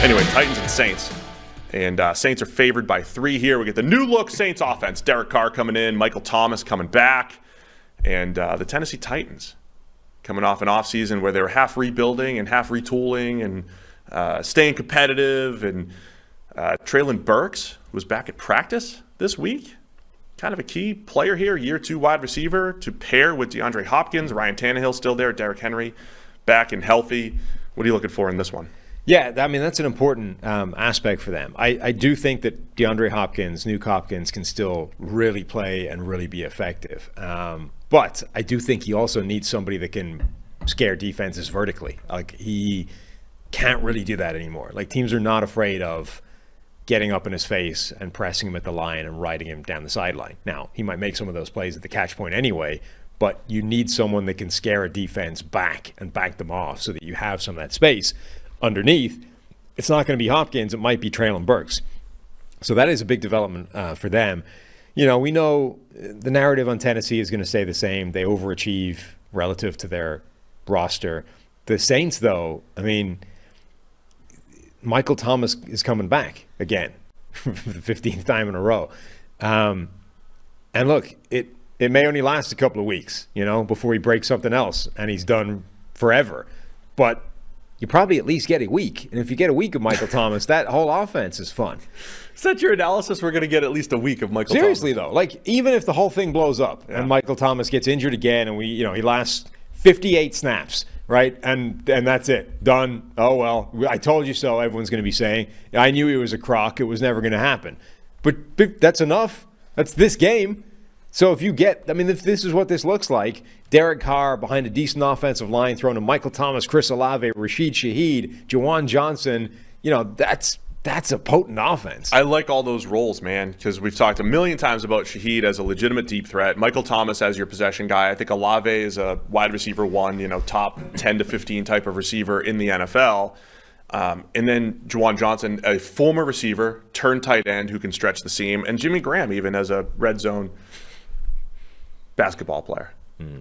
Anyway, Titans and Saints. And Saints are favored by 3 here. We get the new look Saints offense. Derek Carr coming in, Michael Thomas coming back, and the Tennessee Titans coming off an offseason where they were half rebuilding and half retooling and staying competitive. And Treylon Burks was back at practice this week. Kind of a key player here, year 2 wide receiver to pair with DeAndre Hopkins. Ryan Tannehill still there, Derrick Henry back and healthy. What are you looking for in this one? Yeah, I mean, that's an important aspect for them. I do think that DeAndre Hopkins, Nuke Hopkins, can still really play and really be effective. But I do think he also needs somebody that can scare defenses vertically. Like, he can't really do that anymore. Like, teams are not afraid of getting up in his face and pressing him at the line and riding him down the sideline. Now, he might make some of those plays at the catch point anyway, but you need someone that can scare a defense back and back them off so that you have some of that space. Underneath, it's not going to be Hopkins. It might be Treylon Burks. So that is a big development for them. You know, we know the narrative on Tennessee is going to stay the same. They overachieve relative to their roster. The Saints, though, I mean, Michael Thomas is coming back again for the 15th time in a row. And look, it may only last a couple of weeks, you know, before he breaks something else and he's done forever. But you probably at least get a week. And if you get a week of Michael Thomas, that whole offense is fun. Is that your analysis? We're going to get at least a week of Michael Seriously, Thomas. Though, like, even if the whole thing blows up and Michael Thomas gets injured again and he lasts 58 snaps, right? And that's it. Done. Oh, well, I told you so, everyone's going to be saying. I knew he was a crock. It was never going to happen. But that's enough. That's this game. So if this is what this looks like, Derek Carr behind a decent offensive line, throwing to Michael Thomas, Chris Olave, Rashid Shaheed, Juwan Johnson, that's a potent offense. I like all those roles, man, because we've talked a million times about Shaheed as a legitimate deep threat, Michael Thomas as your possession guy. I think Olave is a wide receiver 1, top 10 to 15 type of receiver in the NFL. And then Juwan Johnson, a former receiver, turned tight end who can stretch the seam, and Jimmy Graham even as a red zone basketball player.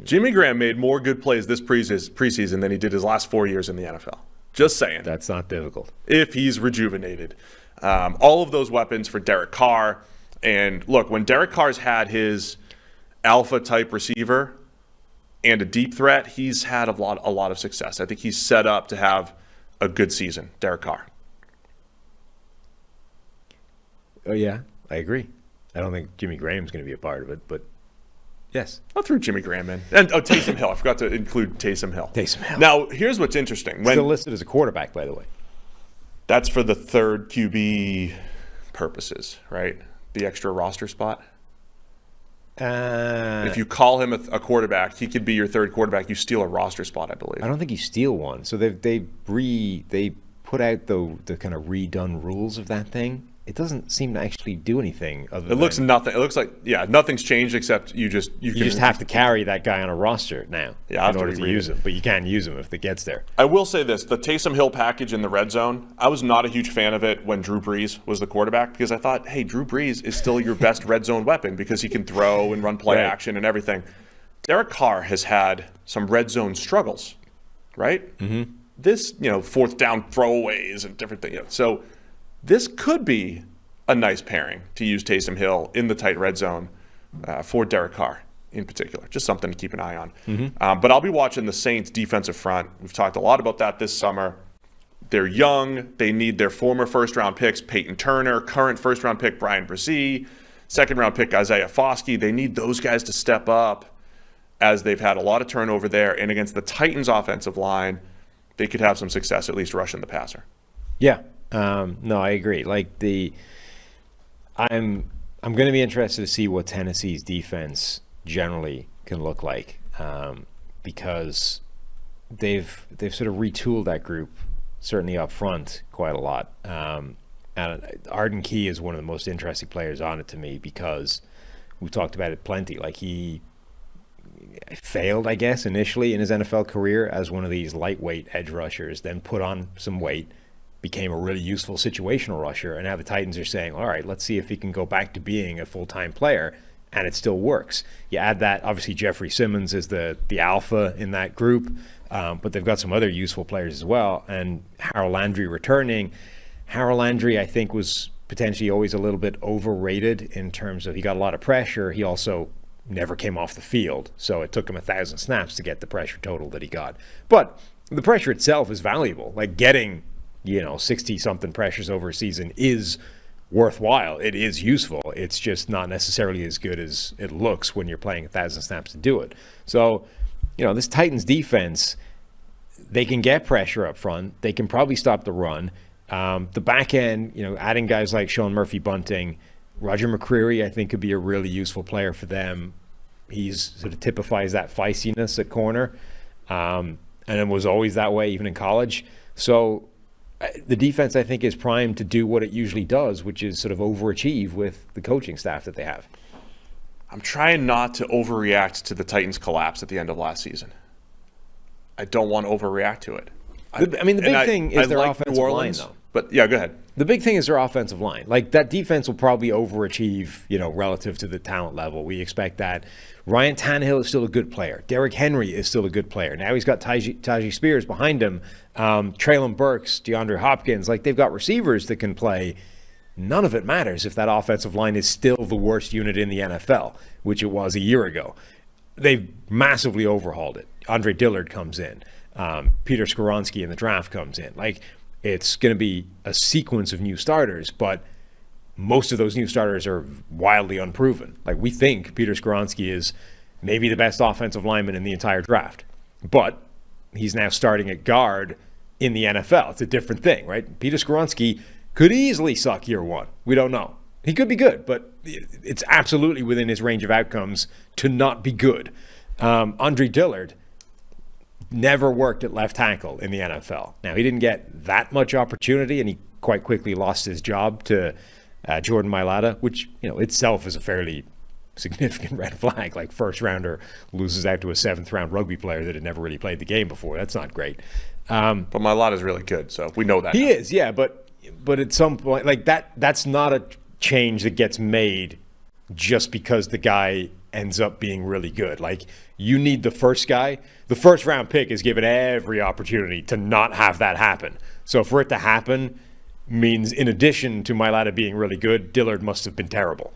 Jimmy Graham made more good plays this preseason than he did his last 4 years in the NFL. Just saying. That's not difficult. If he's rejuvenated. All of those weapons for Derek Carr. And look, when Derek Carr's had his alpha-type receiver and a deep threat, he's had a lot of success. I think he's set up to have a good season, Derek Carr. Oh, yeah, I agree. I don't think Jimmy Graham's going to be a part of it, but yes. I threw Jimmy Graham in. And Taysom Hill. I forgot to include Taysom Hill. Taysom Hill. Now, here's what's interesting. Still listed as a quarterback, by the way. That's for the third QB purposes, right? The extra roster spot. If you call him a quarterback, he could be your third quarterback. You steal a roster spot, I believe. I don't think you steal one. So they put out the kind of redone rules of that thing. It doesn't seem to actually do anything other than... It looks nothing. It looks like, nothing's changed except you just have to carry that guy on a roster now in order to use him. But you can't use him if it gets there. I will say this. The Taysom Hill package in the red zone, I was not a huge fan of it when Drew Brees was the quarterback because I thought, hey, Drew Brees is still your best red zone weapon because he can throw and run play action and everything. Derek Carr has had some red zone struggles, right? Mm-hmm. This, fourth down throwaways and different things. So... this could be a nice pairing to use Taysom Hill in the tight red zone for Derek Carr in particular. Just something to keep an eye on. Mm-hmm. But I'll be watching the Saints defensive front. We've talked a lot about that this summer. They're young. They need their former first-round picks, Peyton Turner, current first-round pick, Brian Brzee, second-round pick, Isaiah Foskey. They need those guys to step up as they've had a lot of turnover there. And against the Titans' offensive line, they could have some success, at least rushing the passer. Yeah. No, I agree. I'm going to be interested to see what Tennessee's defense generally can look like because they've sort of retooled that group, certainly up front, quite a lot. And Arden Key is one of the most interesting players on it to me because we've talked about it plenty. Like, he failed, I guess, initially in his NFL career as one of these lightweight edge rushers, then put on some weight, became a really useful situational rusher, and now the Titans are saying, all right, let's see if he can go back to being a full-time player, and it still works. You add that, obviously Jeffrey Simmons is the alpha in that group, but they've got some other useful players as well, and Harold Landry returning. Harold Landry, I think, was potentially always a little bit overrated in terms of he got a lot of pressure. He also never came off the field, so it took him 1,000 snaps to get the pressure total that he got. But the pressure itself is valuable. Like getting, 60-something pressures over a season is worthwhile. It is useful. It's just not necessarily as good as it looks when you're playing 1,000 snaps to do it. So, this Titans defense, they can get pressure up front. They can probably stop the run. The back end, adding guys like Sean Murphy-Bunting, Roger McCreary, I think could be a really useful player for them. He's sort of typifies that feistiness at corner, and it was always that way even in college. So the defense, I think, is primed to do what it usually does, which is sort of overachieve with the coaching staff that they have. I'm trying not to overreact to the Titans' collapse at the end of last season. I don't want to overreact to it. The big thing is their offensive line, though. But yeah, go ahead. The big thing is their offensive line. Like, that defense will probably overachieve, relative to the talent level. We expect that. Ryan Tannehill is still a good player. Derrick Henry is still a good player. Now he's got Tajee Spears behind him. Traylon Burks, DeAndre Hopkins. Like, they've got receivers that can play. None of it matters if that offensive line is still the worst unit in the NFL, which it was a year ago. They've massively overhauled it. Andre Dillard comes in. Peter Skoronski in the draft comes in. Like, it's going to be a sequence of new starters, but most of those new starters are wildly unproven. Like, we think Peter Skoronski is maybe the best offensive lineman in the entire draft, but he's now starting at guard in the NFL. It's a different thing, right? Peter Skoronski could easily suck year one. We don't know. He could be good, but it's absolutely within his range of outcomes to not be good. Andre Dillard never worked at left tackle in the NFL. Now, he didn't get that much opportunity, and he quite quickly lost his job to Jordan Mailata, which, itself is a fairly significant red flag. Like, first rounder loses out to a 7th-round rugby player that had never really played the game before. That's not great. But Mailata's really good, so we know that. He is, yeah, but at some point, like, that's not a change that gets made just because the guy ends up being really good. Like, you need the first guy. The first round pick is given every opportunity to not have that happen. So for it to happen means, in addition to Mailata being really good, Dillard must have been terrible.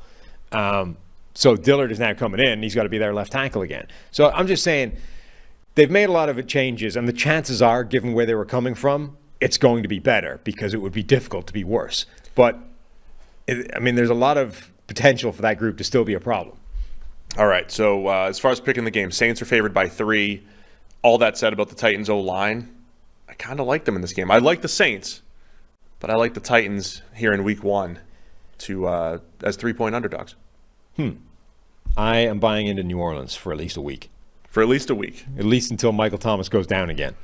So Dillard is now coming in. He's got to be their left tackle again. So I'm just saying, they've made a lot of changes, and the chances are, given where they were coming from, it's going to be better, because it would be difficult to be worse. But there's a lot of potential for that group to still be a problem. All right, so as far as picking the game, Saints are favored by 3. All that said about the Titans' O-line, I kind of like them in this game. I like the Saints, but I like the Titans here in Week 1 as 3-point underdogs. I am buying into New Orleans for at least a week. For at least a week. At least until Michael Thomas goes down again.